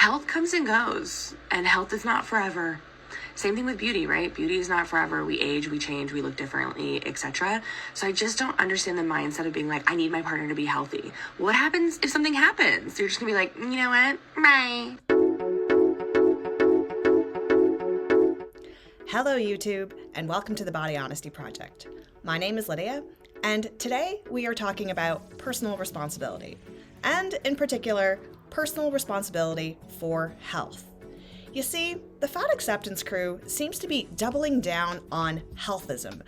health comes and goes, and health is not forever. Same thing with beauty, right? Beauty is not forever. We age, we change, we look differently, etc. So I just don't understand the mindset of being like, I need my partner to be healthy. What happens if something happens? You're just gonna be like, you know what? Bye. Hello, YouTube, and welcome to the Body Honesty Project. My name is Lydia, and today we are talking about personal responsibility, and in particular, personal responsibility for health. You see, the fat acceptance crew seems to be doubling down on healthism,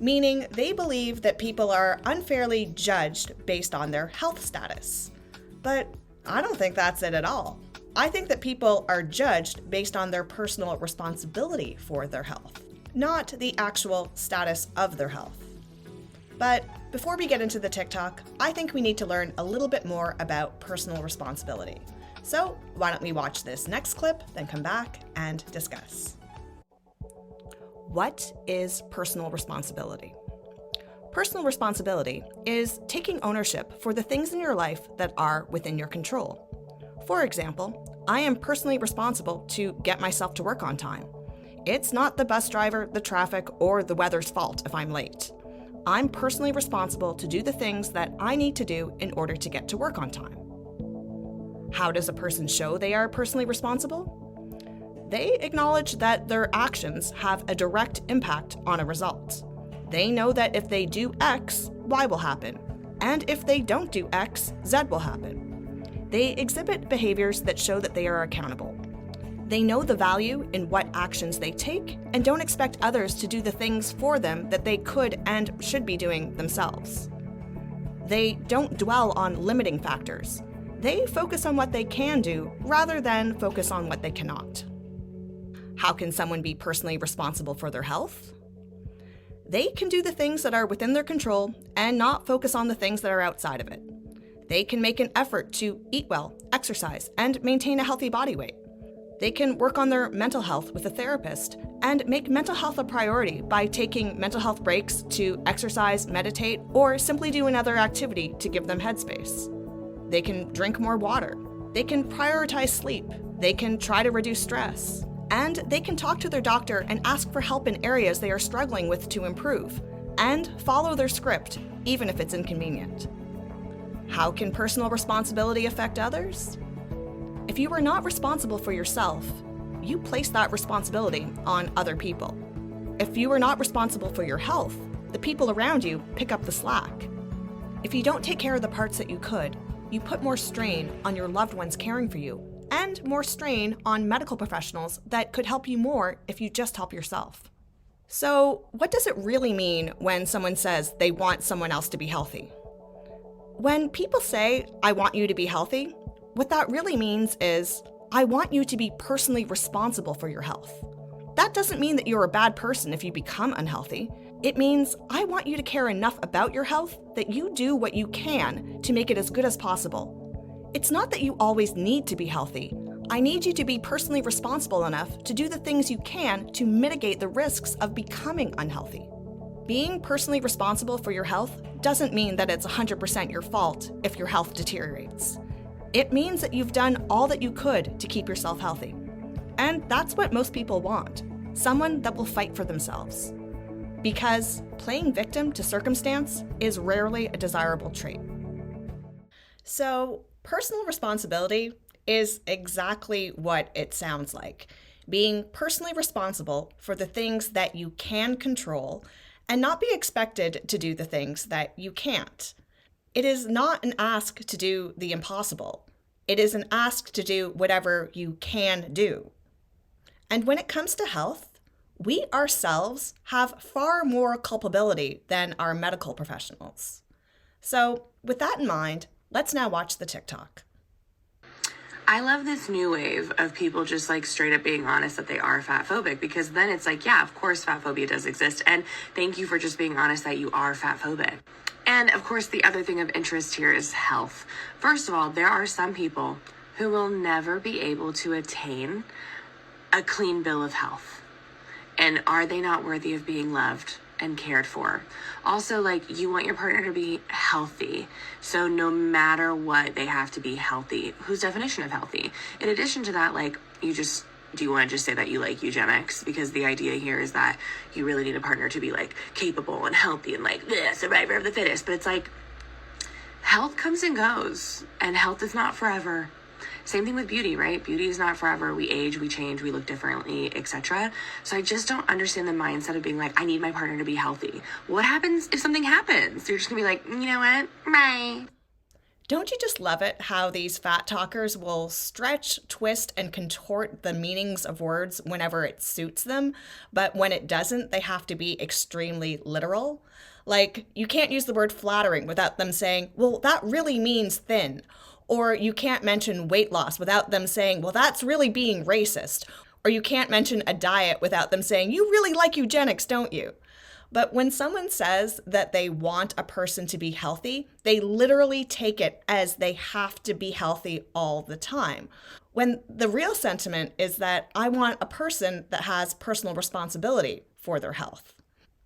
meaning they believe that people are unfairly judged based on their health status. But I don't think that's it at all. I think that people are judged based on their personal responsibility for their health, not the actual status of their health. But before we get into the TikTok, I think we need to learn a little bit more about personal responsibility. So why don't we watch this next clip, then come back and discuss. What is personal responsibility? Personal responsibility is taking ownership for the things in your life that are within your control. For example, I am personally responsible to get myself to work on time. It's not the bus driver, the traffic, or the weather's fault if I'm late. I'm personally responsible to do the things that I need to do in order to get to work on time. How does a person show they are personally responsible? They acknowledge that their actions have a direct impact on a result. They know that if they do X, Y will happen. And if they don't do X, Z will happen. They exhibit behaviors that show that they are accountable. They know the value in what actions they take and don't expect others to do the things for them that they could and should be doing themselves. They don't dwell on limiting factors. They focus on what they can do rather than focus on what they cannot. How can someone be personally responsible for their health? They can do the things that are within their control and not focus on the things that are outside of it. They can make an effort to eat well, exercise, and maintain a healthy body weight. They can work on their mental health with a therapist and make mental health a priority by taking mental health breaks to exercise, meditate, or simply do another activity to give them headspace. They can drink more water. They can prioritize sleep. They can try to reduce stress. And they can talk to their doctor and ask for help in areas they are struggling with to improve, and follow their script, even if it's inconvenient. How can personal responsibility affect others? If you are not responsible for yourself, you place that responsibility on other people. If you are not responsible for your health, the people around you pick up the slack. If you don't take care of the parts that you could, you put more strain on your loved ones caring for you, and more strain on medical professionals that could help you more if you just help yourself. So, what does it really mean when someone says they want someone else to be healthy? When people say, I want you to be healthy, what that really means is, I want you to be personally responsible for your health. That doesn't mean that you're a bad person if you become unhealthy. It means I want you to care enough about your health that you do what you can to make it as good as possible. It's not that you always need to be healthy. I need you to be personally responsible enough to do the things you can to mitigate the risks of becoming unhealthy. Being personally responsible for your health doesn't mean that it's 100% your fault if your health deteriorates. It means that you've done all that you could to keep yourself healthy. And that's what most people want, someone that will fight for themselves. Because playing victim to circumstance is rarely a desirable trait. So, personal responsibility is exactly what it sounds like. Being personally responsible for the things that you can control and not be expected to do the things that you can't. It is not an ask to do the impossible. It is an ask to do whatever you can do. And when it comes to health, we ourselves have far more culpability than our medical professionals. So, with that in mind, let's now watch the TikTok. I love this new wave of people just like straight up being honest that they are fat phobic, because then it's like, yeah, of course fat phobia does exist. And thank you for just being honest that you are fat phobic. And of course, the other thing of interest here is health. First of all, there are some people who will never be able to attain a clean bill of health. And are they not worthy of being loved? and cared for. Also, like, you want your partner to be healthy. So no matter what, they have to be healthy. Whose definition of healthy? In addition to that, like, do you want to just say that you like eugenics? Because the idea here is that you really need a partner to be like capable and healthy and like the survivor of the fittest. But it's like health comes and goes, and health is not forever. Same thing with beauty, right? Beauty is not forever. We age, we change, we look differently, etc. So I just don't understand the mindset of being like, I need my partner to be healthy. What happens if something happens? You're just gonna be like, you know what? Bye. Don't you just love it how these fat talkers will stretch, twist, and contort the meanings of words whenever it suits them, but when it doesn't, they have to be extremely literal? Like, you can't use the word flattering without them saying, well, that really means thin. Or you can't mention weight loss without them saying, well, that's really being racist. Or you can't mention a diet without them saying, you really like eugenics, don't you? But when someone says that they want a person to be healthy, they literally take it as they have to be healthy all the time. When the real sentiment is that I want a person that has personal responsibility for their health.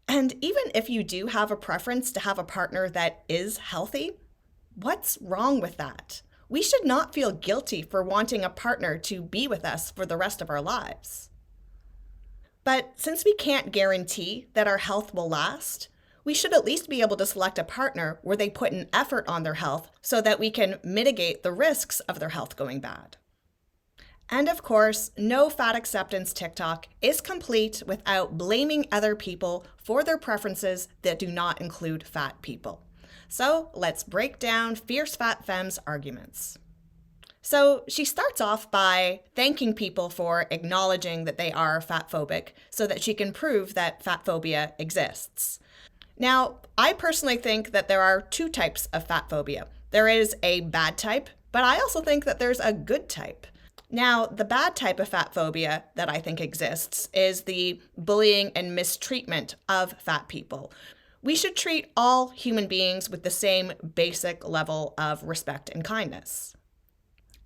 And even if you do have a preference to have a partner that is healthy, what's wrong with that? We should not feel guilty for wanting a partner to be with us for the rest of our lives. But since we can't guarantee that our health will last, we should at least be able to select a partner where they put an effort on their health so that we can mitigate the risks of their health going bad. And of course, no fat acceptance TikTok is complete without blaming other people for their preferences that do not include fat people. So let's break down Fierce Fat Femme's arguments. So she starts off by thanking people for acknowledging that they are fatphobic so that she can prove that fat phobia exists. Now, I personally think that there are two types of fat phobia. There is a bad type, but I also think that there's a good type. Now, the bad type of fat phobia that I think exists is the bullying and mistreatment of fat people. We should treat all human beings with the same basic level of respect and kindness.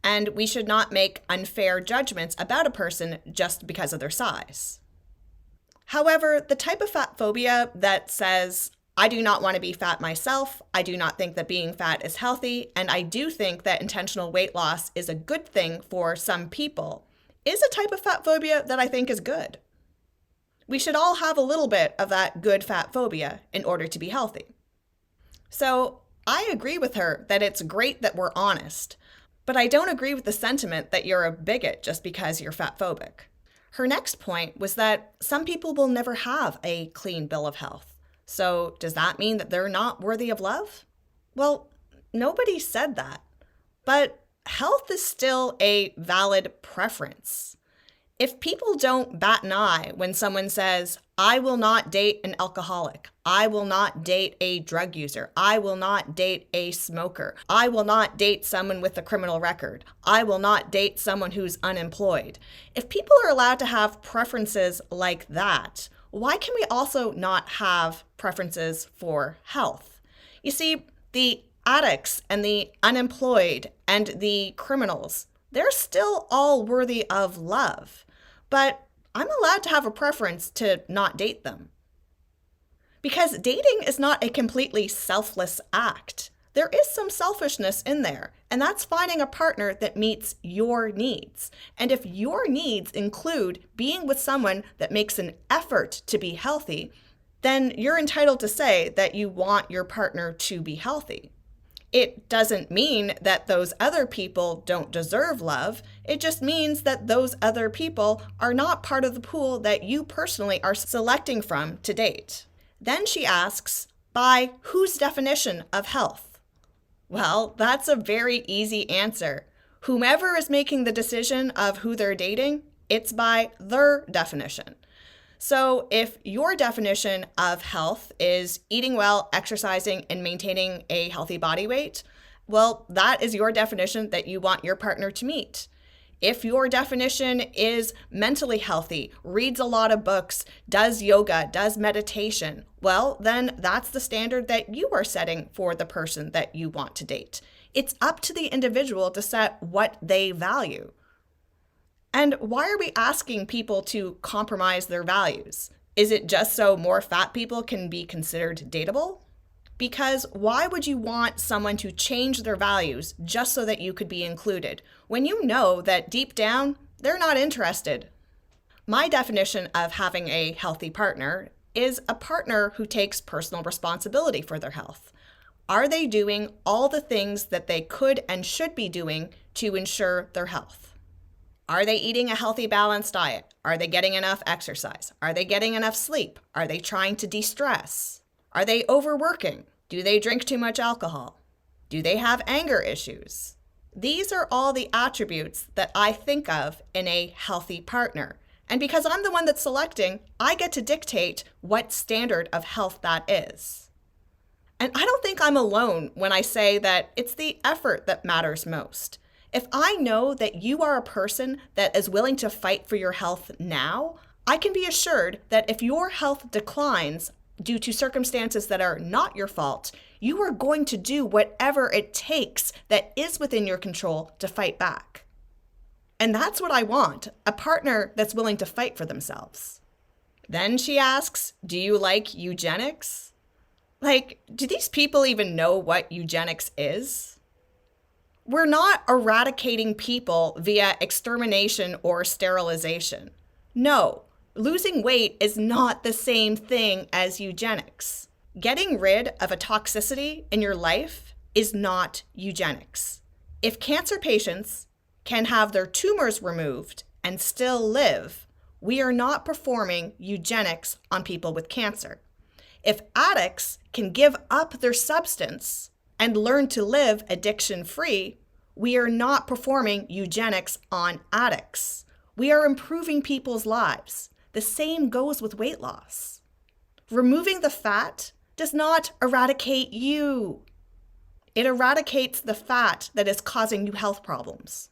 And we should not make unfair judgments about a person just because of their size. However, the type of fat phobia that says, I do not want to be fat myself, I do not think that being fat is healthy, and I do think that intentional weight loss is a good thing for some people, is a type of fat phobia that I think is good. We should all have a little bit of that good fat phobia in order to be healthy. So I agree with her that it's great that we're honest, but I don't agree with the sentiment that you're a bigot just because you're fatphobic. Her next point was that some people will never have a clean bill of health. So does that mean that they're not worthy of love? Well, nobody said that. But health is still a valid preference. If people don't bat an eye when someone says, I will not date an alcoholic, I will not date a drug user, I will not date a smoker, I will not date someone with a criminal record, I will not date someone who's unemployed. If people are allowed to have preferences like that, why can we also not have preferences for health? You see, the addicts and the unemployed and the criminals, they're still all worthy of love. But I'm allowed to have a preference to not date them. Because dating is not a completely selfless act. There is some selfishness in there, and that's finding a partner that meets your needs. And if your needs include being with someone that makes an effort to be healthy, then you're entitled to say that you want your partner to be healthy. It doesn't mean that those other people don't deserve love. It just means that those other people are not part of the pool that you personally are selecting from to date. Then she asks, by whose definition of health? Well, that's a very easy answer. Whomever is making the decision of who they're dating, it's by their definition. So if your definition of health is eating well, exercising, and maintaining a healthy body weight, well, that is your definition that you want your partner to meet. If your definition is mentally healthy, reads a lot of books, does yoga, does meditation, well, then that's the standard that you are setting for the person that you want to date. It's up to the individual to set what they value. And why are we asking people to compromise their values? Is it just so more fat people can be considered dateable? Because why would you want someone to change their values just so that you could be included, when you know that deep down, they're not interested? My definition of having a healthy partner is a partner who takes personal responsibility for their health. Are they doing all the things that they could and should be doing to ensure their health? Are they eating a healthy, balanced diet? Are they getting enough exercise? Are they getting enough sleep? Are they trying to de-stress? Are they overworking? Do they drink too much alcohol? Do they have anger issues? These are all the attributes that I think of in a healthy partner. And because I'm the one that's selecting, I get to dictate what standard of health that is. And I don't think I'm alone when I say that it's the effort that matters most. If I know that you are a person that is willing to fight for your health now, I can be assured that if your health declines due to circumstances that are not your fault, you are going to do whatever it takes that is within your control to fight back. And that's what I want, a partner that's willing to fight for themselves. Then she asks, do you like eugenics? Like, do these people even know what eugenics is? We're not eradicating people via extermination or sterilization. No, losing weight is not the same thing as eugenics. Getting rid of a toxicity in your life is not eugenics. If cancer patients can have their tumors removed and still live, we are not performing eugenics on people with cancer. If addicts can give up their substance and learn to live addiction-free, we are not performing eugenics on addicts. We are improving people's lives. The same goes with weight loss. Removing the fat does not eradicate you. It eradicates the fat that is causing you health problems.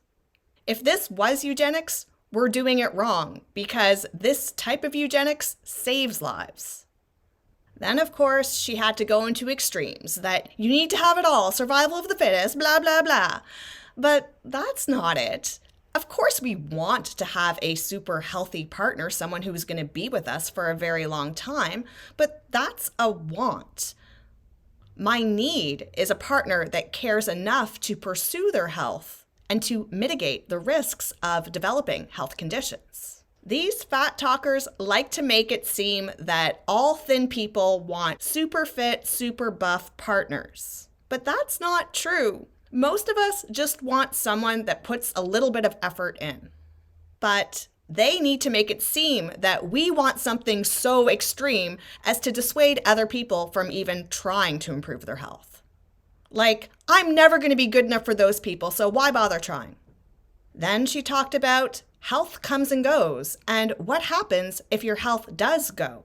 If this was eugenics, we're doing it wrong because this type of eugenics saves lives. Then, of course, she had to go into extremes that you need to have it all, survival of the fittest, blah, blah, blah. But that's not it. Of course, we want to have a super healthy partner, someone who's going to be with us for a very long time, but that's a want. My need is a partner that cares enough to pursue their health and to mitigate the risks of developing health conditions. These fat talkers like to make it seem that all thin people want super fit, super buff partners. But that's not true. Most of us just want someone that puts a little bit of effort in. But they need to make it seem that we want something so extreme as to dissuade other people from even trying to improve their health. Like, I'm never going to be good enough for those people, so why bother trying? Then she talked about health comes and goes, and what happens if your health does go?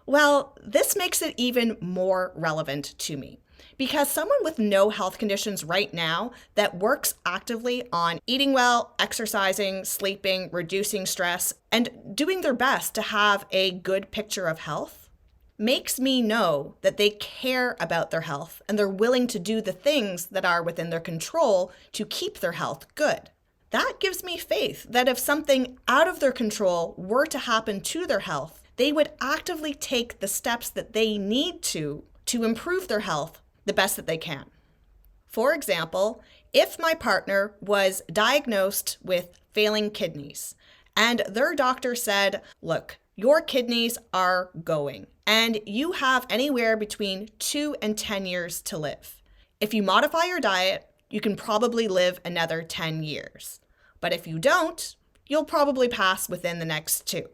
Well, this makes it even more relevant to me, because someone with no health conditions right now that works actively on eating well, exercising, sleeping, reducing stress, and doing their best to have a good picture of health makes me know that they care about their health and they're willing to do the things that are within their control to keep their health good. That gives me faith that if something out of their control were to happen to their health, they would actively take the steps that they need to improve their health the best that they can. For example, if my partner was diagnosed with failing kidneys and their doctor said, look, your kidneys are going and you have anywhere between 2 and 10 years to live. If you modify your diet, you can probably live another 10 years. But if you don't, you'll probably pass within the next 2.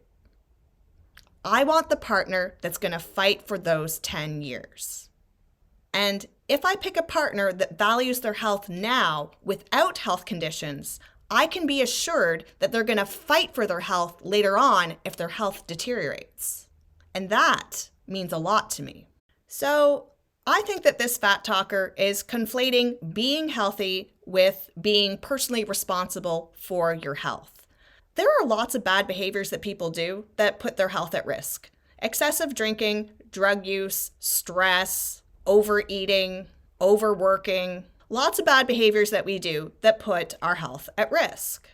I want the partner that's going to fight for those 10 years. And if I pick a partner that values their health now without health conditions, I can be assured that they're going to fight for their health later on if their health deteriorates. And that means a lot to me. So I think that this fat talker is conflating being healthy with being personally responsible for your health. There are lots of bad behaviors that people do that put their health at risk. Excessive drinking, drug use, stress, overeating, overworking, lots of bad behaviors that we do that put our health at risk.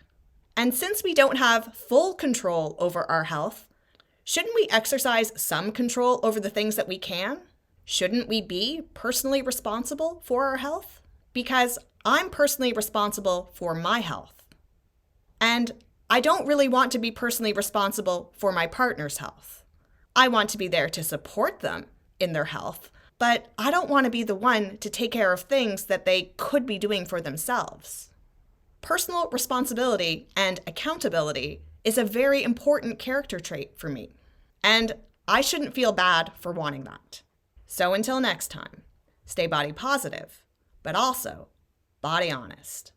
And since we don't have full control over our health, Shouldn't we exercise some control over the things that we can? Shouldn't we be personally responsible for our health? Because I'm personally responsible for my health. And I don't really want to be personally responsible for my partner's health. I want to be there to support them in their health, but I don't want to be the one to take care of things that they could be doing for themselves. Personal responsibility and accountability is a very important character trait for me, and I shouldn't feel bad for wanting that. So until next time, stay body positive, but also body honest.